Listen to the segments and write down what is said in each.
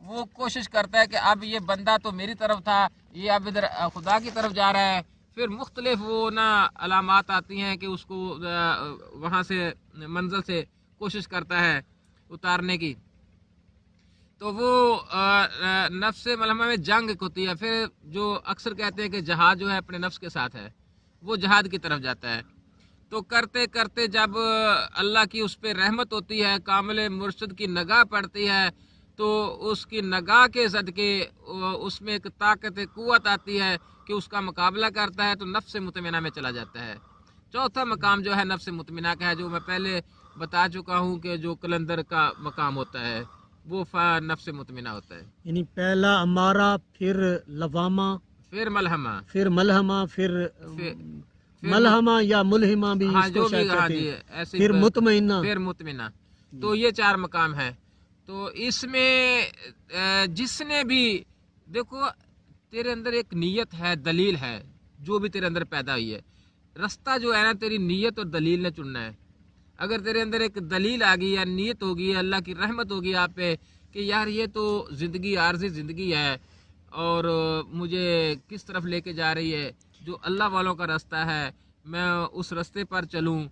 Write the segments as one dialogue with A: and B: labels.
A: وہ کوشش کرتا ہے کہ اب یہ بندہ تو میری طرف تھا، یہ اب ادھر خدا کی طرف جا رہا ہے. پھر مختلف وہ نا علامات آتی ہیں کہ اس کو وہاں سے منزل سے کوشش کرتا ہے اتارنے کی. تو وہ نفس ملہمہ میں جنگ ہوتی ہے. پھر جو اکثر کہتے ہیں کہ جہاد جو ہے اپنے نفس کے ساتھ ہے، وہ جہاد کی طرف جاتا ہے. تو کرتے کرتے جب اللہ کی اس پہ رحمت ہوتی ہے، کامل مرشد کی نگاہ پڑتی ہے، تو اس کی نگاہ کے صدقے اس میں ایک طاقت قوت آتی ہے کہ اس کا مقابلہ کرتا ہے، تو نفس مطمئنہ میں چلا جاتا ہے. چوتھا مقام جو ہے نفس مطمئنہ کا ہے، جو میں پہلے بتا چکا ہوں کہ جو قلندر کا مقام ہوتا ہے وہ نفس مطمئنہ ہوتا ہے.
B: یعنی پہلا امارہ، پھر لوامہ،
A: پھر ملہمہ،
B: پھر ملہمہ، پھر ملہمہ یا ملہمہ بھی
A: ہاں
B: اس
A: جو
B: کو
A: بھی
B: شاید
A: ہاں
B: کہتے
A: جی
B: ہیں.
A: ایسے
B: پھر مطمئنہ،
A: پھر مطمئنہ. تو یہ 4 مقام ہیں. تو اس میں جس نے بھی دیکھو تیرے اندر ایک نیت ہے، دلیل ہے جو بھی تیرے اندر پیدا ہوئی ہے. رستہ جو ہے نا تیری نیت اور دلیل نے چننا ہے. اگر تیرے اندر ایک دلیل آ گئی یا نیت ہوگی، اللہ کی رحمت ہوگی آپ پہ کہ یار یہ تو زندگی عارضی زندگی ہے اور مجھے کس طرف لے کے جا رہی ہے، جو اللہ والوں کا راستہ ہے، میں اس راستے پر چلوں.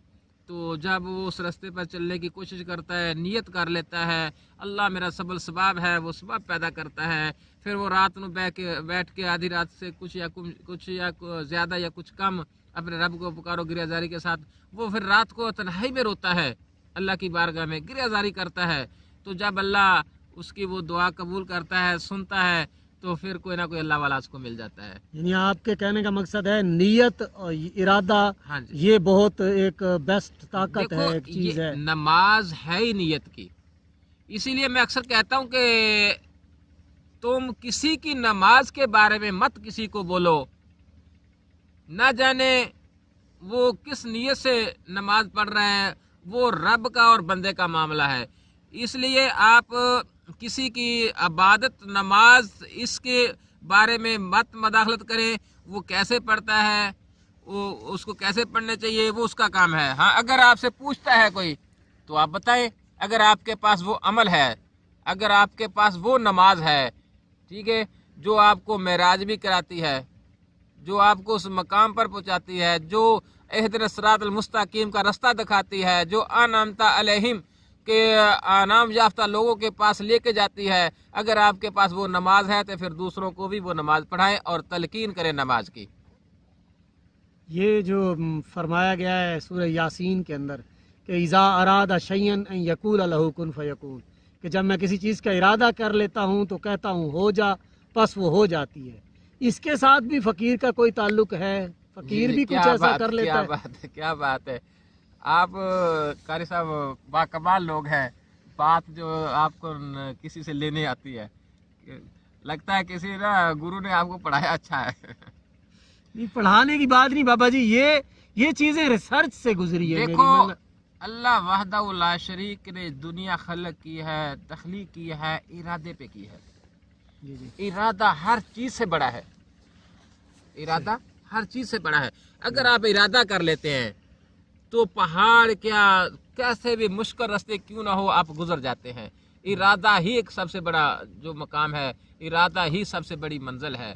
A: تو جب وہ اس راستے پر چلنے کی کوشش کرتا ہے، نیت کر لیتا ہے، اللہ میرا سبب سباب ہے، وہ سبب پیدا کرتا ہے. پھر وہ رات میں بیٹھ کے آدھی رات سے کچھ یا زیادہ یا کچھ کم اپنے رب کو پکارو گریہ زاری کے ساتھ. وہ پھر رات کو تنہائی میں روتا ہے، اللہ کی بارگاہ میں گریہ زاری کرتا ہے. تو جب اللہ اس کی وہ دعا قبول کرتا ہے، سنتا ہے، تو پھر کوئی نہ کوئی اللہ والا اس کو مل جاتا ہے.
B: یعنی آپ کے کہنے کا مقصد ہے نیت اور ارادہ،
A: ہاں جی.
B: یہ بہت ایک بیسٹ طاقت
A: دیکھو
B: ہے، ایک چیز
A: یہ
B: ہے.
A: نماز ہے ہی نیت کی. اسی لیے میں اکثر کہتا ہوں کہ تم کسی کی نماز کے بارے میں مت کسی کو بولو، نہ جانے وہ کس نیت سے نماز پڑھ رہا ہے، وہ رب کا اور بندے کا معاملہ ہے. اس لیے آپ کسی کی عبادت، نماز، اس کے بارے میں مت مداخلت کریں. وہ کیسے پڑھتا ہے، وہ اس کو کیسے پڑھنے چاہیے، وہ اس کا کام ہے. ہاں اگر آپ سے پوچھتا ہے کوئی تو آپ بتائیں. اگر آپ کے پاس وہ عمل ہے، اگر آپ کے پاس وہ نماز ہے، ٹھیک ہے، جو آپ کو معراج بھی کراتی ہے، جو آپ کو اس مقام پر پہنچاتی ہے، جو اہدنا الصراط المستقیم کا راستہ دکھاتی ہے، جو انعمت علیہم کے انعام یافتہ لوگوں کے پاس لے کے جاتی ہے، اگر آپ کے پاس وہ نماز ہے تو پھر دوسروں کو بھی وہ نماز پڑھائیں اور تلقین کریں نماز کی.
B: یہ جو فرمایا گیا ہے سورہ یاسین کے اندر کہ اذا اراد شیئا ان یقول له کن فیکون، کہ جب میں کسی چیز کا ارادہ کر لیتا ہوں تو کہتا ہوں ہو جا، پس وہ ہو جاتی ہے. اس کے ساتھ بھی فقیر کا کوئی تعلق ہے؟ فقیر بھی کچھ ایسا کر لیتا ہے؟
A: کیا بات ہے. آپ قاری صاحب باکمال لوگ ہیں. بات جو آپ کو کسی سے لینے آتی ہے، لگتا ہے کسی نا گرو نے آپ کو پڑھایا اچھا ہے.
B: نہیں، پڑھانے کی بات نہیں بابا جی، یہ چیزیں ریسرچ سے گزری ہے.
A: دیکھو اللہ وحدہ لا شریک نے دنیا خلق کی ہے، تخلیق کی ہے، ارادے پہ کی ہے. ارادہ ہر چیز سے بڑا ہے. ارادہ ہر چیز سے بڑا ہے. اگر آپ ارادہ کر لیتے ہیں تو پہاڑ کیا کیسے بھی مشکل راستے کیوں نہ ہو آپ گزر جاتے ہیں. ارادہ ہی ایک سب سے بڑا جو مقام ہے، ارادہ ہی سب سے بڑی منزل ہے.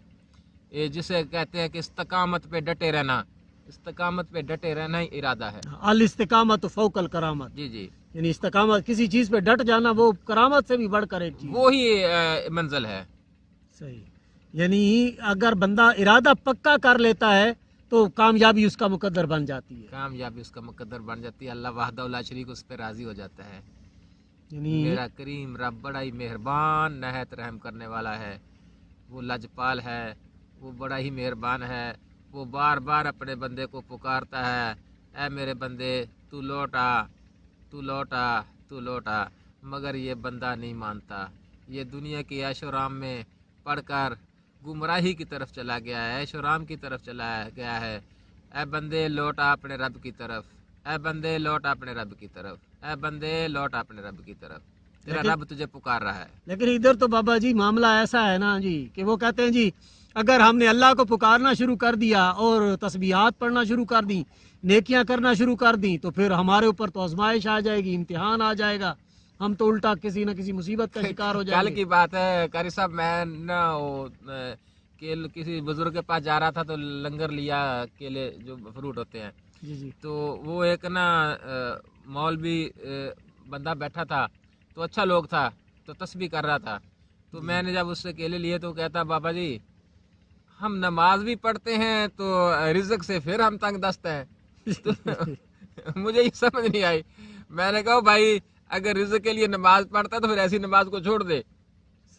A: جسے کہتے ہیں کہ استقامت پہ ڈٹے رہنا، استقامت پہ ڈٹے رہنا ہی ارادہ ہے.
B: الاستقامت فوق الکرامت.
A: جی جی،
B: یعنی استقامت، کسی چیز پہ ڈٹ جانا، وہ کرامت سے بھی بڑھ کر ایک چیز،
A: وہی منزل ہے.
B: صحیح. یعنی اگر بندہ ارادہ پکا کر لیتا ہے تو کامیابی اس کا مقدر بن جاتی ہے.
A: کامیابی اس کا مقدر بن جاتی ہے. اللہ وحدہ لا شریک اس پہ راضی ہو جاتا ہے.
B: یعنی
A: میرا کریم رب بڑا ہی مہربان نہایت رحم کرنے والا ہے. وہ لجپال ہے، وہ بڑا ہی مہربان ہے. وہ بار بار اپنے بندے کو پکارتا ہے، اے میرے بندے تو لوٹ آ، تو لوٹ آ، تو لوٹ آ. مگر یہ بندہ نہیں مانتا. یہ دنیا کی عیش و رام میں پڑھ کر گمراہی کی طرف چلا گیا ہے، عیش و رام کی طرف چلا گیا ہے. اے بندے لوٹ آ اپنے رب کی طرف، اے بندے لوٹ آ اپنے رب کی طرف، اے بندے لوٹ آ اپنے رب کی طرف. تیرا رب تجھے پکار رہا ہے.
B: لیکن ادھر تو بابا جی معاملہ ایسا ہے نا جی کہ وہ کہتے ہیں جی اگر ہم نے اللہ کو پکارنا شروع کر دیا اور تسبیحات پڑھنا شروع کر دی، نیکیاں کرنا شروع کر دیں، تو پھر ہمارے اوپر تو آزمائش آ جائے گی، امتحان آ جائے گا. ہم تو الٹا کسی نہ کسی مصیبت کا شکار ہو جائیں
A: کل
B: گے۔
A: کی بات ہے قاری صاحب، میں نا کسی بزرگ کے پاس جا رہا تھا تو لنگر لیا، کیلے جو فروٹ ہوتے ہیں،
B: جی جی
A: تو وہ ایک نا مولوی بندہ بیٹھا تھا، تو اچھا لوگ تھا، تو تسبیح کر رہا تھا، تو میں نے جب اس سے کیلے لیے تو کہتا بابا جی ہم نماز بھی پڑھتے ہیں تو رزق سے پھر ہم تنگ دست ہیں۔ تو مجھے یہ سمجھ نہیں آئی، میں نے کہا بھائی اگر رزق کے لیے نماز پڑھتا ہے تو پھر ایسی نماز کو چھوڑ دے،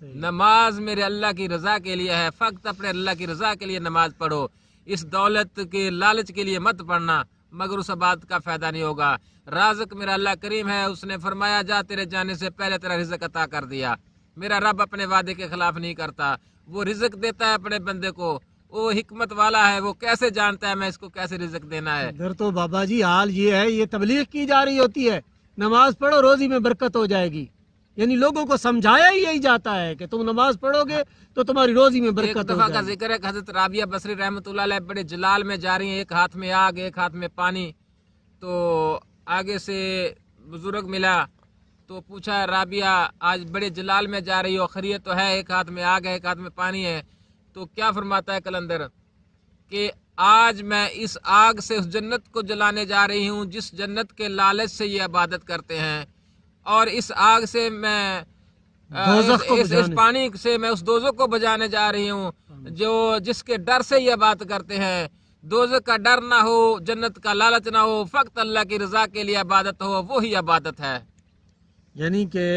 A: نماز میرے اللہ کی رضا کے لیے ہے، فقط اپنے اللہ کی رضا کے لیے نماز پڑھو، اس دولت کے لالچ کے لیے مت پڑھنا، مگر اس بات کا فائدہ نہیں ہوگا۔ رازق میرا اللہ کریم ہے، اس نے فرمایا جا تیرے جانے سے پہلے تیرا رزق عطا کر دیا۔ میرا رب اپنے وعدے کے خلاف نہیں کرتا، وہ رزق دیتا ہے اپنے بندے کو، وہ حکمت والا ہے، وہ کیسے جانتا ہے میں اس کو کیسے رزق دینا ہے۔
B: ادھر تو بابا جی حال یہ ہے، یہ تبلیغ کی جا رہی ہوتی ہے، نماز پڑھو روزی میں برکت ہو جائے گی، یعنی لوگوں کو سمجھایا ہی یہی جاتا ہے کہ تم نماز پڑھو گے تو تمہاری روزی میں
A: ایک
B: برکت ہو
A: دفعہ کا
B: جائے گی۔
A: ذکر ہے کہ حضرت رابعہ بصری رحمۃ اللہ علیہ بڑے جلال میں جا رہی ہیں، ایک ہاتھ میں آگ ایک ہاتھ میں پانی، تو آگے سے بزرگ ملا تو پوچھا رابعہ آج بڑے جلال میں جا رہی ہو، خیریت تو ہے؟ ایک ہاتھ میں آگ ہے ایک ہاتھ میں پانی ہے، تو کیا فرماتا ہے کلندر کہ آج میں اس آگ سے اس جنت کو جلانے جا رہی ہوں جس جنت کے لالچ سے یہ عبادت کرتے ہیں، اور اس آگ سے میں
B: دوزخ کو
A: اس پانی سے میں اس دوزخ کو بجانے جا رہی ہوں جو جس کے ڈر سے یہ بات کرتے ہیں۔ دوزخ کا ڈر نہ ہو، جنت کا لالچ نہ ہو، فقط اللہ کی رضا کے لیے عبادت ہو، وہی عبادت ہے۔
B: یعنی کہ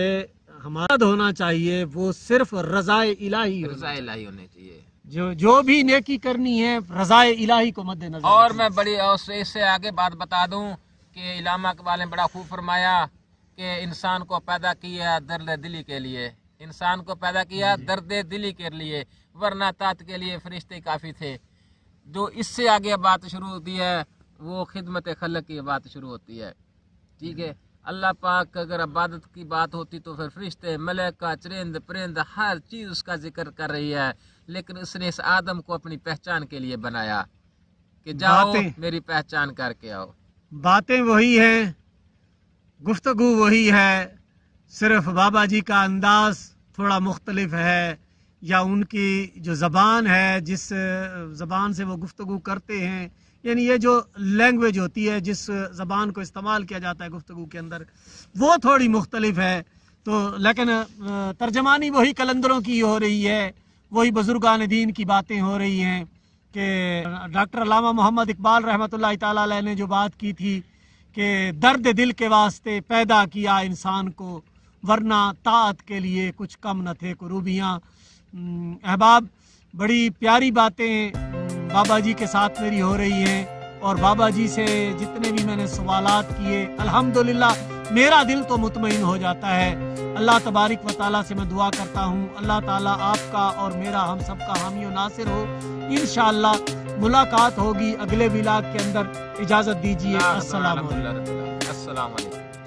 B: ہمارا ہونا چاہیے وہ صرف رضا الہی ہونا
A: رضا الہی ہونے چاہیے،
B: جو بھی نیکی کرنی ہے رضا الہی کو مد نظر
A: اور
B: رکھیں۔
A: میں بڑی اس سے آگے بات بتا دوں کہ علامہ اقبال نے بڑا خوب فرمایا کہ انسان کو پیدا کیا درد دلی کے لیے، انسان کو پیدا کیا درد دلی کے لیے، ورنہ طاعت کے لیے فرشتے کافی تھے۔ جو اس سے آگے بات شروع ہوتی ہے وہ خدمت خلق کی بات شروع ہوتی ہے، ٹھیک ہے۔ اللہ پاک اگر عبادت کی بات ہوتی تو پھر فرشتے، ملائکہ، چرند پرند ہر چیز اس کا ذکر کر رہی ہے، لیکن اس نے اس آدم کو اپنی پہچان کے لیے بنایا کہ جاؤ میری پہچان کر کے آؤ۔
B: باتیں وہی ہیں، گفتگو وہی ہے، صرف بابا جی کا انداز تھوڑا مختلف ہے، یا ان کی جو زبان ہے جس زبان سے وہ گفتگو کرتے ہیں، یعنی یہ جو لینگویج ہوتی ہے جس زبان کو استعمال کیا جاتا ہے گفتگو کے اندر وہ تھوڑی مختلف ہے، تو لیکن ترجمانی وہی کلندروں کی ہو رہی ہے، وہی بزرگان دین کی باتیں ہو رہی ہیں کہ ڈاکٹر علامہ محمد اقبال رحمۃ اللہ تعالیٰ علیہ نے جو بات کی تھی کہ درد دل کے واسطے پیدا کیا انسان کو، ورنہ طاعت کے لیے کچھ کم نہ تھے کروبیاں۔ احباب، بڑی پیاری باتیں بابا جی کے ساتھ میری ہو رہی ہیں، اور بابا جی سے جتنے بھی میں نے سوالات کیے الحمدللہ میرا دل تو مطمئن ہو جاتا ہے۔ اللہ تبارک و تعالیٰ سے میں دعا کرتا ہوں اللہ تعالیٰ آپ کا اور میرا ہم سب کا حامی و ناصر ہو۔ انشاءاللہ ملاقات ہوگی اگلے ولاگ کے اندر، اجازت دیجیے، السلام علیکم۔
A: السلام علیکم۔